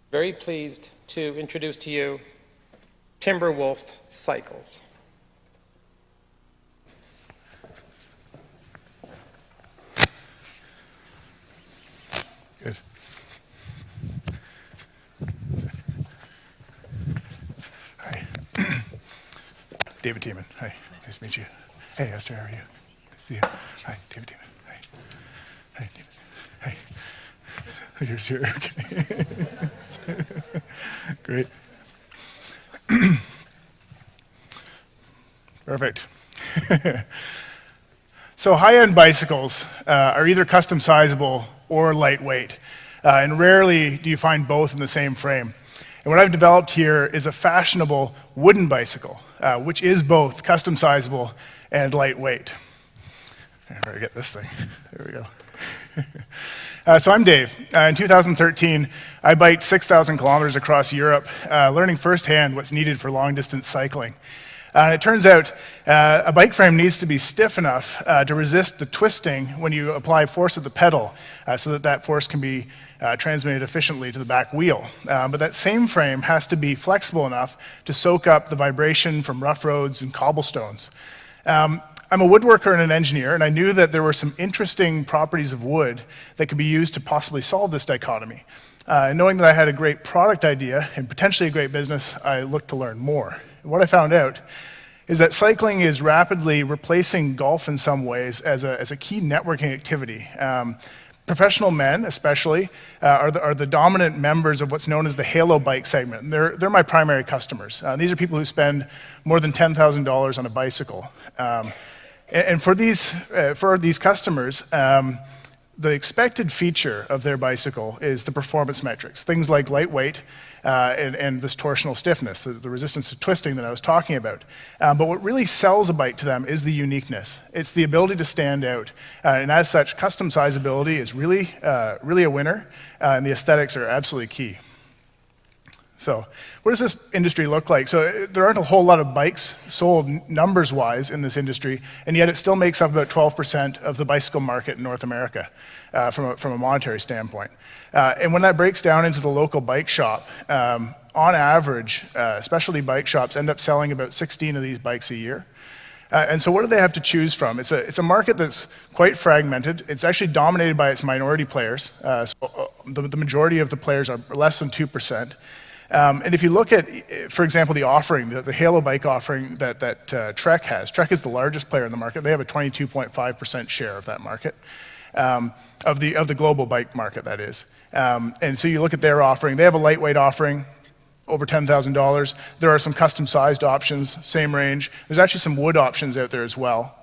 Very pleased to introduce to you TimberWolf cycles. Good. Hi. David Tiemann. Hi. Nice to meet you. Hey, Esther, how are you? Nice to see you. Hi, David Tiemann. Hi. Hi, David. Hi. You're here. Okay. Great. Perfect. So high-end bicycles are either custom sizable or lightweight, and rarely do you find both in the same frame. And what I've developed here is a fashionable wooden bicycle, which is both custom sizable and lightweight. I better get this thing. There we go. So I'm Dave. In 2013, I biked 6,000 kilometers across Europe, learning firsthand what's needed for long-distance cycling. And it turns out a bike frame needs to be stiff enough to resist the twisting when you apply force at the pedal, so that that force can be transmitted efficiently to the back wheel. But that same frame has to be flexible enough to soak up the vibration from rough roads and cobblestones. I'm a woodworker and an engineer, and I knew that there were some interesting properties of wood that could be used to possibly solve this dichotomy. And knowing that I had a great product idea and potentially a great business, I looked to learn more. And what I found out is that cycling is rapidly replacing golf in some ways as a key networking activity. Professional men, especially, are the dominant members of what's known as the halo bike segment. And they're my primary customers. These are people who spend more than $10,000 on a bicycle. And for these customers, the expected feature of their bicycle is the performance metrics, things like lightweight and this torsional stiffness, the resistance to twisting that I was talking about. But what really sells a bike to them is the uniqueness. It's the ability to stand out. And as such, custom sizability is really a winner, and the aesthetics are absolutely key. So what does this industry look like? So there aren't a whole lot of bikes sold numbers-wise in this industry, and yet it still makes up about 12% of the bicycle market in North America from a monetary standpoint. And when that breaks down into the local bike shop, on average, specialty bike shops end up selling about 16 of these bikes a year. And so what do they have to choose from? It's a market that's quite fragmented. It's actually dominated by its minority players. So the majority of the players are less than 2%. And if you look at, for example, the offering, the Halo bike offering that Trek has, Trek is the largest player in the market. They have a 22.5% share of that market, of the global bike market, that is. And so you look at their offering. They have a lightweight offering, over $10,000. There are some custom-sized options, same range. There's actually some wood options out there as well,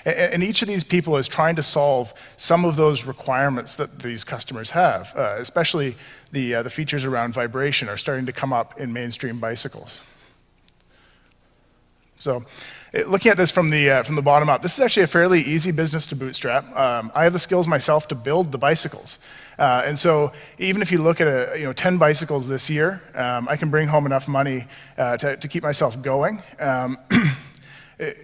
and each of these people is trying to solve some of those requirements that these customers have, especially the features around vibration are starting to come up in mainstream bicycles. So looking at this from the bottom up, this is actually a fairly easy business to bootstrap. I have the skills myself to build the bicycles. And so even if you look at 10 bicycles this year, I can bring home enough money to keep myself going.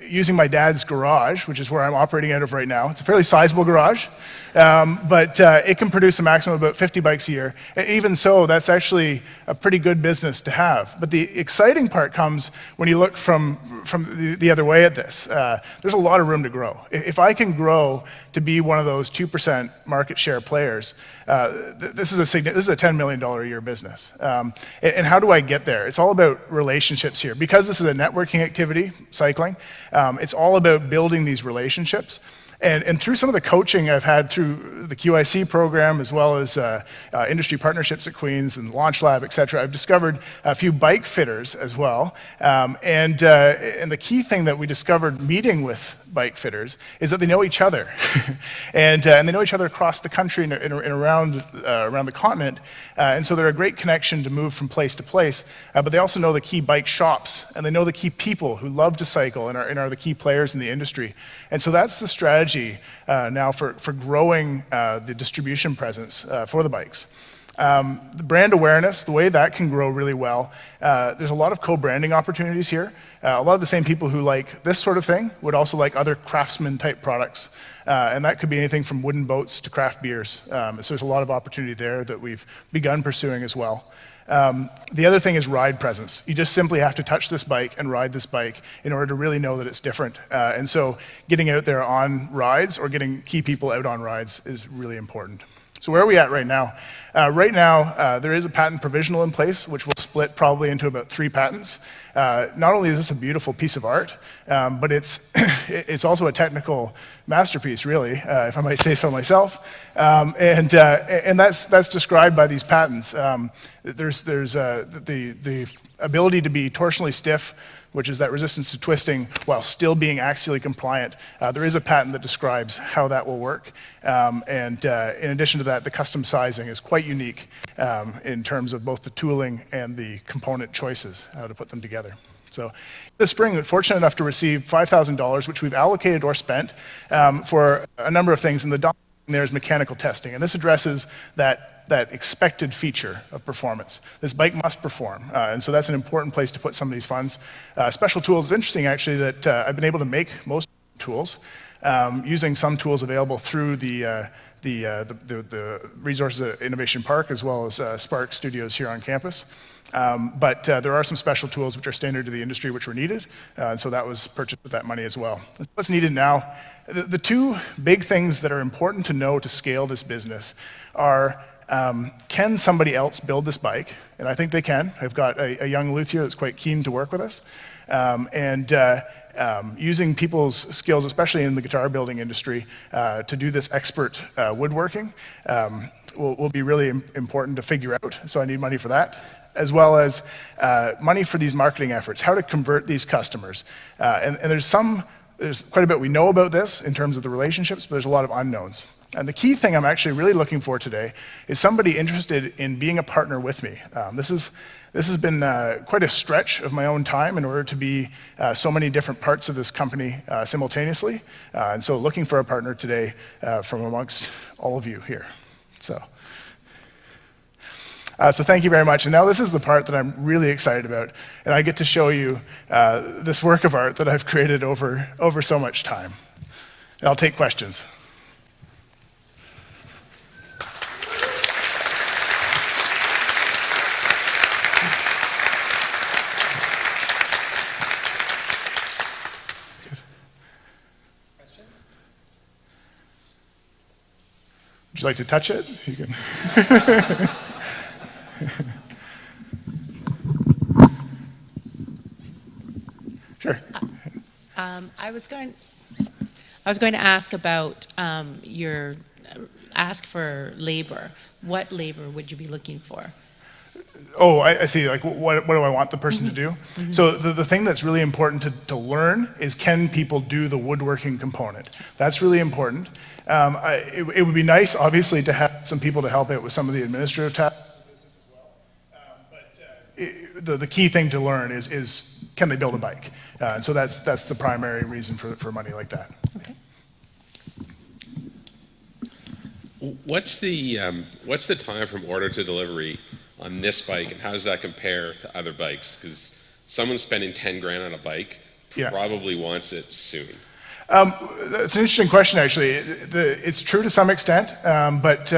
Using my dad's garage, which is where I'm operating out of right now. It's a fairly sizable garage, but it can produce a maximum of about 50 bikes a year. And even so, that's actually a pretty good business to have. But the exciting part comes when you look from the other way at this. There's a lot of room to grow. If I can grow to be one of those 2% market share players, this is a $10 million a year business. And how do I get there? It's all about relationships here. Because this is a networking activity, cycling, it's all about building these relationships. And through some of the coaching I've had through the QIC program, as well as industry partnerships at Queen's and Launch Lab, et cetera, I've discovered a few bike fitters as well. And the key thing that we discovered meeting with bike fitters is that they know each other. and they know each other across the country and around the continent. And so they're a great connection to move from place to place. But they also know the key bike shops, and they know the key people who love to cycle and are the key players in the industry. And so that's the strategy now for growing the distribution presence for the bikes. The brand awareness, the way that can grow really well, there's a lot of co-branding opportunities here. A lot of the same people who like this sort of thing would also like other craftsman-type products. And that could be anything from wooden boats to craft beers. So there's a lot of opportunity there that we've begun pursuing as well. The other thing is ride presence. You just simply have to touch this bike and ride this bike in order to really know that it's different. And so getting out there on rides or getting key people out on rides is really important. So where are we at right now? There is a patent provisional in place, which will split probably into about 3 patents. Not only is this a beautiful piece of art, but it's also a technical masterpiece, really, if I might say so myself. And that's described by these patents. There's the ability to be torsionally stiff, which is that resistance to twisting while still being axially compliant. There is a patent that describes how that will work. In addition to that, the custom sizing is quite unique in terms of both the tooling and the component choices, how to put them together. So this spring, we're fortunate enough to receive $5,000, which we've allocated or spent for a number of things. And the dominant thing there is mechanical testing. And this addresses that expected feature of performance. This bike must perform, and so that's an important place to put some of these funds. Special tools is interesting, actually, that I've been able to make most tools using some tools available through the Resources Innovation Park as well as Spark Studios here on campus. But there are some special tools which are standard to the industry which were needed, and so that was purchased with that money as well. What's needed now? The 2 big things that are important to know to scale this business are can somebody else build this bike? And I think they can. I've got a young luthier that's quite keen to work with us. Using people's skills, especially in the guitar building industry, to do this expert woodworking will be really important to figure out. So I need money for that, as well as money for these marketing efforts, how to convert these customers. And there's quite a bit we know about this in terms of the relationships, but there's a lot of unknowns. And the key thing I'm actually really looking for today is somebody interested in being a partner with me. This has been quite a stretch of my own time in order to be so many different parts of this company simultaneously. And so looking for a partner today from amongst all of you here. So thank you very much. And now this is the part that I'm really excited about. And I get to show you this work of art that I've created over so much time. And I'll take questions. Would you like to touch it? You can. Sure. I was going to ask about your ask for labor. What labor would you be looking for? Oh, I see. Like, what do I want the person to do? So the thing that's really important to learn is, can people do the woodworking component? That's really important. It would be nice, obviously, to have some people to help out with some of the administrative tasks of the business as well. But the key thing to learn is can they build a bike? And so that's the primary reason for money like that. Okay. What's the time from order to delivery on this bike, and how does that compare to other bikes? Because someone spending 10 grand on a bike probably wants it soon. That's an interesting question, actually. It's true to some extent, but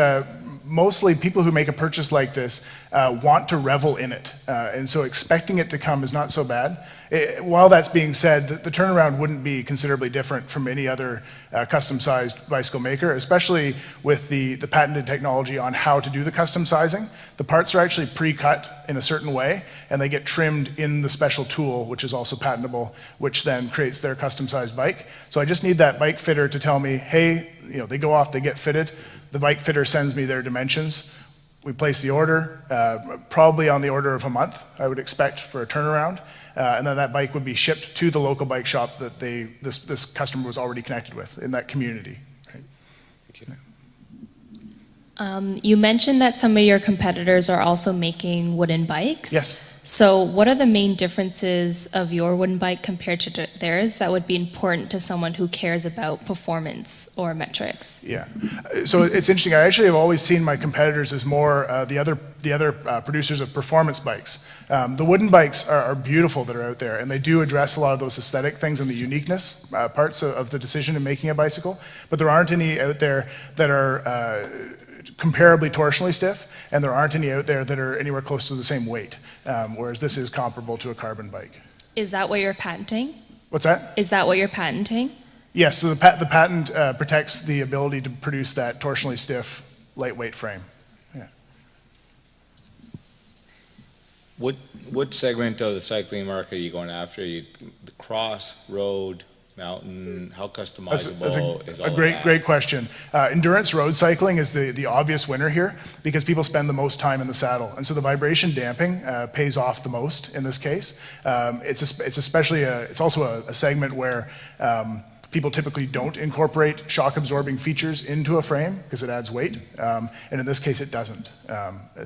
mostly people who make a purchase like this want to revel in it. And so expecting it to come is not so bad. While that's being said, the turnaround wouldn't be considerably different from any other custom-sized bicycle maker, especially with the patented technology on how to do the custom sizing. The parts are actually pre-cut in a certain way, and they get trimmed in the special tool, which is also patentable, which then creates their custom-sized bike. So I just need that bike fitter to tell me, hey, they go off, they get fitted. The bike fitter sends me their dimensions. We place the order, probably on the order of a month, I would expect, for a turnaround. And then that bike would be shipped to the local bike shop that this customer was already connected with in that community. Right? Thank you. You mentioned that some of your competitors are also making wooden bikes. Yes. So what are the main differences of your wooden bike compared to theirs that would be important to someone who cares about performance or metrics? Yeah. So it's interesting. I actually have always seen my competitors as more the other producers of performance bikes. The wooden bikes are beautiful that are out there, and they do address a lot of those aesthetic things and the uniqueness parts of the decision in making a bicycle. But there aren't any out there that are comparably torsionally stiff, and there aren't any out there that are anywhere close to the same weight, whereas this is comparable to a carbon bike. Is that what you're patenting? What's that? Is that what you're patenting? Yes, so the patent protects the ability to produce that torsionally stiff, lightweight frame. Yeah. What segment of the cycling market are you going after? The cross, road, mountain? How customizable is all a of great, that? great question. Endurance road cycling is the obvious winner here because people spend the most time in the saddle. And so the vibration damping pays off the most in this case. It's also a segment where people typically don't incorporate shock absorbing features into a frame because it adds weight. And in this case, it doesn't.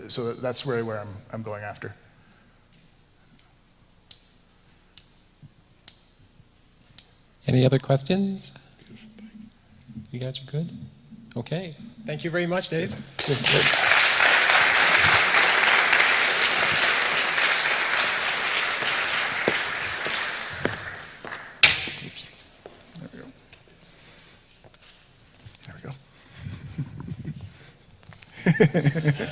So that's really where I'm going after. Any other questions? You guys are good? Okay. Thank you very much, Dave. Good, good. There we go.